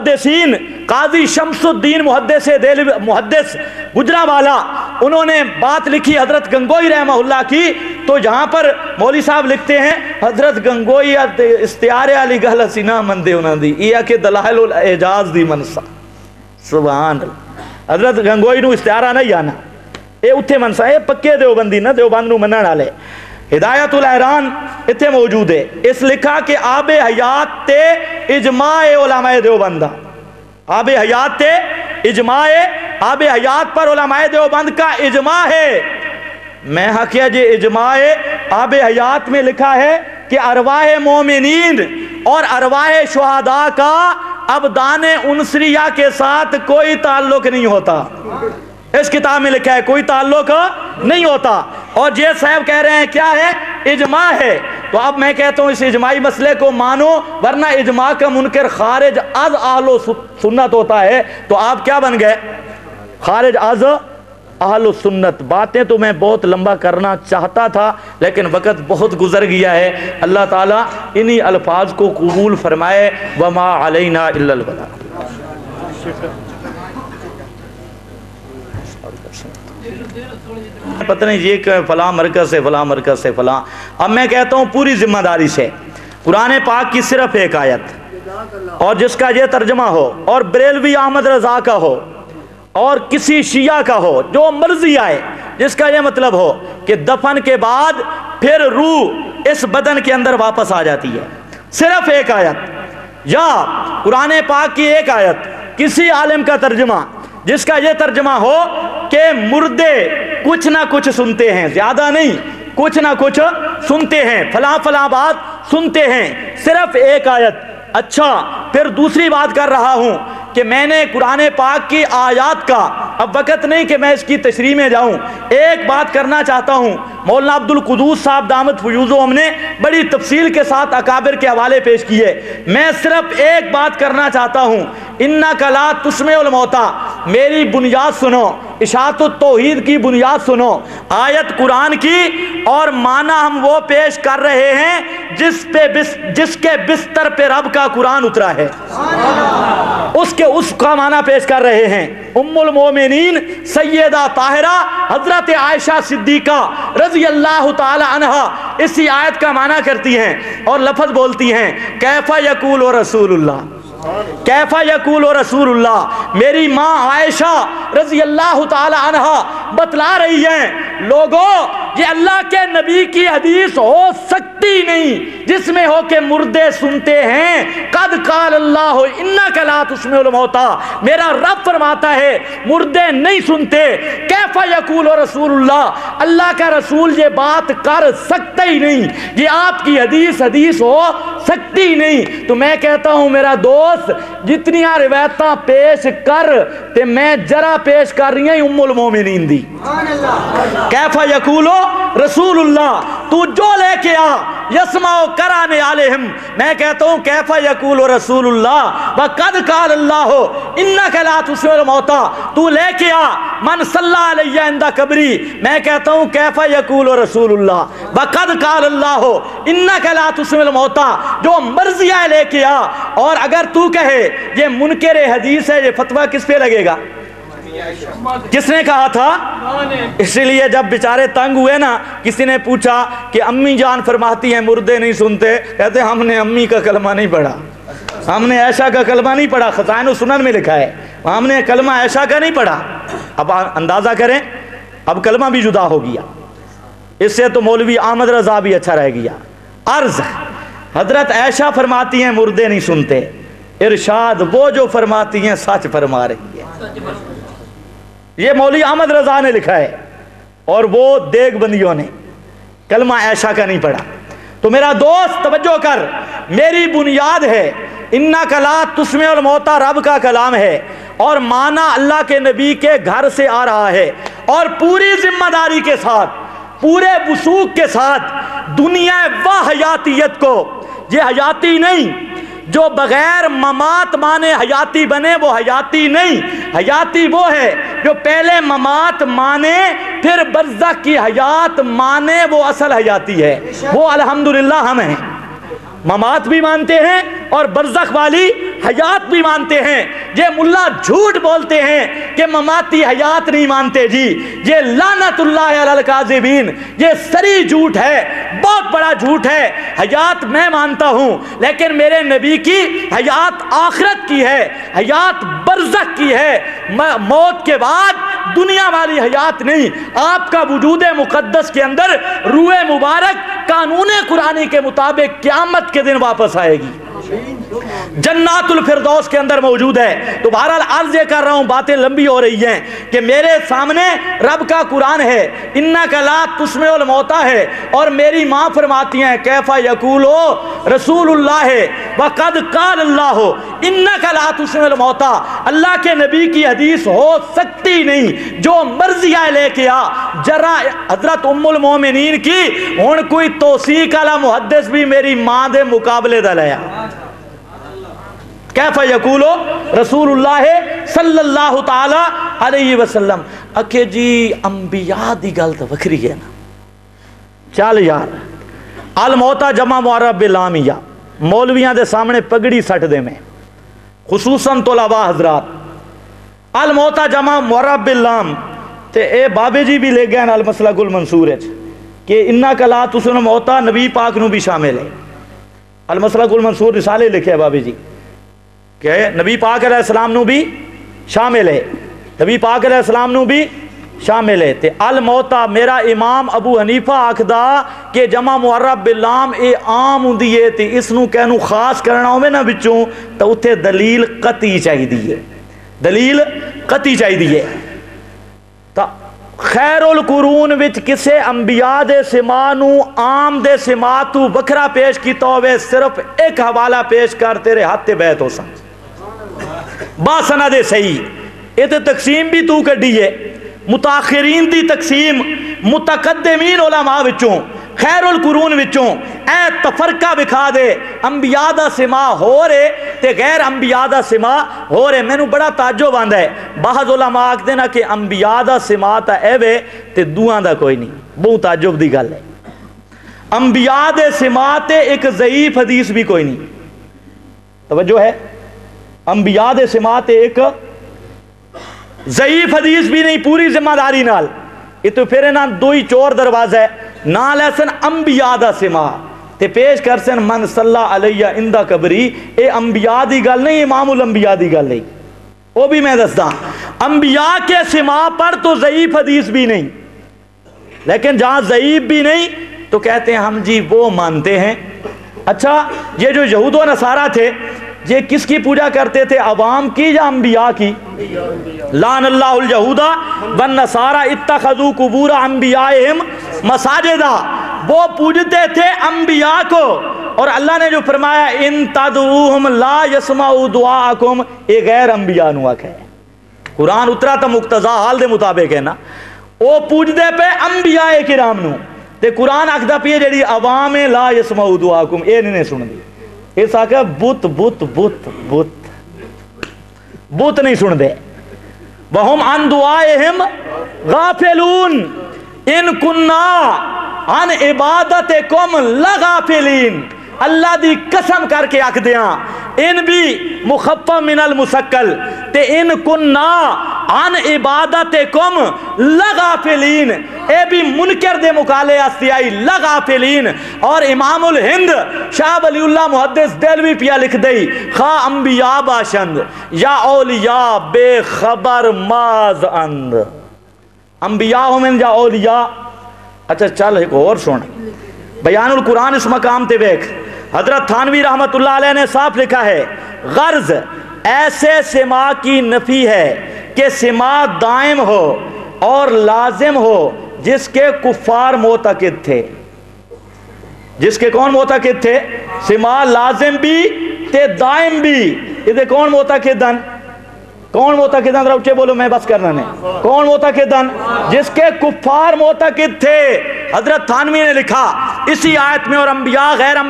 मुहद्दिसीन काजी शम्सुद्दीन मुहद्दिस गुजरावाला, उन्होंने बात लिखी हजरत गंगोई रहमहुल्लाह की। तो जहाँ पर मौली साहब लिखते हैं हजरत गंगोई इस्तियारे अली गल सीना मंदे उन्होंने दी ये कि दलाइल उल एजाज दी मनसा सुभान अल्लाह। हजरत गंगोई नू इस्तियारा नहीं आना, ये उत्थे मनसा, ये पक्के देवबंदी ना, देवबंद नू मनण वाले। हिदायतुल ऐरान इत्थे मौजूद है। इस लिखा कि आबे हयात ते इजमाए उलमाए देवबंद, आबे हयात ते इजमाए, आबे हयात पर उलमाए देवबंद का इजमा है। मैं हकिया जे इजमाए आबे हयात में लिखा है कि अरवाह मोमिनीन और अरवाह शुहदा का अबदान उनसरिया के साथ कोई ताल्लुक नहीं होता। इस किताब में लिखा है कोई ताल्लुक नहीं होता। और जे साहब कह रहे हैं क्या है, इजमा है। तो अब मैं कहता हूं इस इजमाई मसले को मानो, वरना इजमा का मुनकर खारिज अज अहलो सुन्नत होता है। तो आप क्या बन गए, खारिज अज अहलो सुन्नत। बातें तो मैं बहुत लंबा करना चाहता था लेकिन वक़्त बहुत गुजर गया है। अल्लाह ताला इन्हीं अल्फाज को कबूल फरमाए। वमा अलैना इल्लल बलाग। पता नहीं ये फलां मरकज से फलां मरकज से फलां। अब मैं कहता हूँ पूरी जिम्मेदारी से कुरान पाक की सिर्फ एक आयत और जिसका ये तर्जमा हो और बरेलवी अहमद रजा का हो और किसी शिया का हो, जो मर्जी आए, जिसका ये मतलब हो कि दफन के बाद फिर रूह इस बदन के अंदर वापस आ जाती है। सिर्फ एक आयत या कुरान पाक की एक आयत, किसी आलिम का तर्जमा जिसका ये तर्जमा हो कि मुर्दे कुछ ना कुछ सुनते हैं, ज्यादा नहीं, कुछ ना कुछ सुनते हैं, फला फला बात सुनते हैं। सिर्फ एक आयत। अच्छा, फिर दूसरी बात कर रहा हूं कि मैंने कुरान पाक की आयात का, अब वक़्त नहीं कि मैं इसकी तशरीह में जाऊं, एक बात करना चाहता हूं। मौलाना अब्दुल कुदूस साहब दामत फयूज़ो हमने बड़ी तफसील के साथ अकाबिर के हवाले पेश किए। मैं सिर्फ एक बात करना चाहता हूं, इन्ना कला तुस्मेउल मौता, मेरी बुनियाद सुनो, इशाअतुत तौहीद की बुनियाद सुनो। आयत कुरान की और माना हम वो पेश कर रहे हैं जिसके बिस्तर पे रब का कुरान उतरा है, उसका माना पेश कर रहे हैं। उम्मुल मोमिनीन सैयदा ताहिरा हजरत आयशा सिद्दीका रज़ी अल्लाह ताला अन्हा इसी आयत का माना करती हैं और लफ्ज़ बोलती हैं कैफा यकूल रसूलुल्लाह, कैफा यकूल रसूलुल्लाह। मेरी माँ आयशा रज़ी अल्लाह ताला अन्हा बतला रही हैं, लोगों ये अल्लाह के नबी की हदीस हो सकती नहीं जिसमें हो के मुर्दे सुनते हैं। कद काल अल्लाह इन्नका ला तुस्मिउल मौता, मेरा रब फरमाता है मुर्दे नहीं सुनते। कैफा यकूल रसूलुल्लाह, अल्लाह का रसूल ये बात कर सकता ही नहीं, ये आपकी हदीस हो सकती नहीं। तो मैं कहता हूं मेरा दोस्त, जितनी रिवायत पेश कर ते मैं जरा पेश कर रही हूं उम्मुल मोमिनीन दी। कैफा यकूलो रसूलुल्लाह, तू जो लेके आ यस्माओ कराने आलेहिम, मैं कहता हूं कैफा यकूलो रसूलुल्लाह व कद काल अल्लाह इन्नका ला तुस्मिउल मौता, तू लेके आ मन सल्ला अलैया इंदा कब्री, मैं कहता हूं कैफा यकूलो रसूलुल्लाह व कद काल अल्लाह इन्नका ला तुस्मिउल मौता, जो मर्जी है लेके आ। और अगर तू कहे ये मुनकर हदीस है, ये फतवा किस पे लगेगा, किसने कहा था? इसलिए जब बेचारे तंग हुए ना, किसी ने पूछा कि अम्मी जान फरमाती हैं मुर्दे नहीं सुनते, कहते हमने अम्मी का कलमा नहीं पढ़ा, हमने ऐशा का कलमा नहीं पढ़ा, खज़ाइनुस सुनन में लिखा है, हमने कलमा ऐशा का नहीं पढ़ा। अब अंदाजा करें, अब कलमा भी जुदा हो गया, इससे तो मौलवी अहमद रजा भी अच्छा रह गया। अर्ज, हजरत ऐशा फरमाती हैं मुर्दे नहीं सुनते, इरशाद वो जो फरमाती हैं सच फरमा रही है। ये मौलवी अहमद रजा ने लिखा है और वो देगबंदियों ने कलमा ऐशा का नहीं पढ़ा। तो मेरा दोस्त तवज्जो कर, मेरी बुनियाद है इन्ना कला तुस्मिउल मौता, रब का कलाम है और माना अल्लाह के नबी के घर से आ रहा है और पूरी जिम्मेदारी के साथ, पूरे वसूख के साथ दुनिया व हयातियत को, ये हयाती नहीं जो बगैर ममात माने हयाती बने, वो हयाती नहीं। हयाती वो है जो पहले ममात माने फिर बरज़ख की हयात माने, वो असल हयाती है। वो अल्हम्दुलिल्लाह हम हैं, ममात भी मानते हैं اور برزخ والی حیات بھی مانتے ہیں. یہ ملا جھوٹ بولتے ہیں کہ مماتی حیات نہیں مانتے جی. یہ لعنت اللہ علی الکاذبین، یہ سری جھوٹ ہے، بہت بڑا جھوٹ ہے. حیات میں مانتا ہوں لیکن میرے نبی کی حیات آخرت کی ہے، حیات برزخ کی ہے، موت کے بعد دنیا والی حیات نہیں. آپ کا وجود مقدس کے اندر روح مبارک قانون قرآنی کے مطابق قیامت کے دن واپس آئے گی، جنات الفردوس کے اندر موجود ہے. تو بہرحال عرض یہ کر رہا ہوں، باتیں لمبی ہو رہی ہیں کہ میرے سامنے رب کا قرآن ہے، انک لا تسمع الموتى ہے، اور میری ماں فرماتی ہیں کیف یقول رسول اللہ وقد قال اللہ انک لا تسمع الموتى. اللہ کے نبی کی حدیث ہو سکتی نہیں، جو مرضی آئے لے کے آ. جرا حضرت ام المومنین کی ہن کوئی توثیق والا محدث بھی میری ماں دے مقابلے دا لیا. کیف یقول رسول اللہ صلی اللہ تعالی علیہ وسلم. اکھے جی انبیاء دی گل تو وکری ہے نا. چل یار، الموتا جمع معرب باللامیہ، مولویاں دے سامنے پگڑی سٹ دے میں، خصوصاً طلباء حضرات. الموتا جمع معرب باللام تے اے بابے جی بھی لے گئے نا المسلک المنصور کہ انک لا تسمع الموتى نبی پاک نو بھی شامل ہے. المسلک المنصور رسالے لکھے بابے جی کہ نبی پاک علیہ السلام نو بھی شامل ہے، نبی پاک علیہ السلام نو بھی شامل ہے. تے الموتا میرا امام ابو حنیفہ آکھدا کہ جمع معرب باللام اے عام ہوندی ہے، تے اس نو کہنو خاص کرنا ہوے نا وچوں تے اوتھے دلیل قطعی چاہیے، دلیل قطعی چاہیے. تا خیر القرون وچ کسے انبیاء دے سما نو عام دے سما تو وکھرا پیش کیتا ہوئے صرف ایک حوالہ پیش کر تیرے ہاتھ بیعت ہو سن با سند صحیح. یہ تو تقسیم بھی تو کڈی ہے، متاخرین دی تقسیم متقدمین علماء وچوں خیر القرون وچوں اے تفرقہ بکھا دے. انبیاء دا سما ہو رہے تے غیر انبیاء دا سما ہو رہے. مینوں بڑا تعجب آندا ہے، بعض علماء آکھدے نا کہ انبیاء دا سما تا ایوے تے دوہاں دا کوئی نہیں. بہت تعجب دی گل ہے. انبیاء دے سما تے ایک ضعیف حدیث بھی کوئی نہیں. توجہ ہے، انبیاء دے سما تے ایک ضعیف حدیث بھی نہیں. پوری ذمہ داری نال یہ تو پھر انہاں دو ہی چور دروازہ ہے. نال ایسن انبیاء دا سما تے پیش کر سن من صلی علیہ اندہ قبری. اے انبیاء دی گل نہیں، امام الانبیاء دی گل نہیں. وہ بھی میں دستا انبیاء کے سما پر تو ضعیف حدیث بھی نہیں، لیکن جہاں ضعیف بھی نہیں تو کہتے ہیں ہم جی وہ مانتے ہیں. اچھا یہ جو یہود و نصارہ تھے یہ کس کی پوجا کرتے تھے، عوام کی یا انبیاء کی؟ لعن اللہ الیہود والنصارى اتخذوا قبور انبیائہم مساجدا. وہ پوجتے تھے انبیاء کو، اور اللہ نے جو فرمایا ان تدعوہم لا یسمعوا دعاءکم، یہ غیر انبیاء نو آکھے. قرآن اترا تو مقتضا حال دے مطابق ہے نا. وہ پوجدے پہ انبیاء کرام نو تے قرآن آکھدا پی جڑی عوام لا یسمعوا دعاءکم اے نہیں سن دی. اس آکھا بت بت بت بت بت نہیں سن دے. وہم عن دعائہم غافلون ان کننا عن عبادتکم لغافلین. اللہ دی قسم کر کے آکھ دیاں ان بھی مخفف من المثقل تے ان کننا عن عبادتکم لغافلین، اے بھی منکر دے مقالے آستی آئی لغافلین. اور امام الہند شاہ ولی اللہ محدث دہلوی پیا لکھ دئی خواہ انبیاء باشند یا اولیاء بے خبر ماز اند. انبیاء ہمیں یا اولیاء. اچھا چل ایک اور سن، بیان القرآن اس مقام تے بیک حضرت تھانوی رحمت اللہ علیہ نے صاف لکھا ہے غرض ایسے سما کی نفی ہے کہ سما دائم ہو اور لازم ہو جس کے کفار معتقد تھے. جس کے کون معتقد تھے؟ سما لازم بھی تے دائم بھی. یہ کون معتقدن؟ کون معتقدن؟ روچے بولو میں بس کرنا نہیں. کون معتقدن؟ جس کے کفار معتقد تھے. حضرت تھانوی نے لکھا اسی آیت میں اور انبیاء غیر انبیاء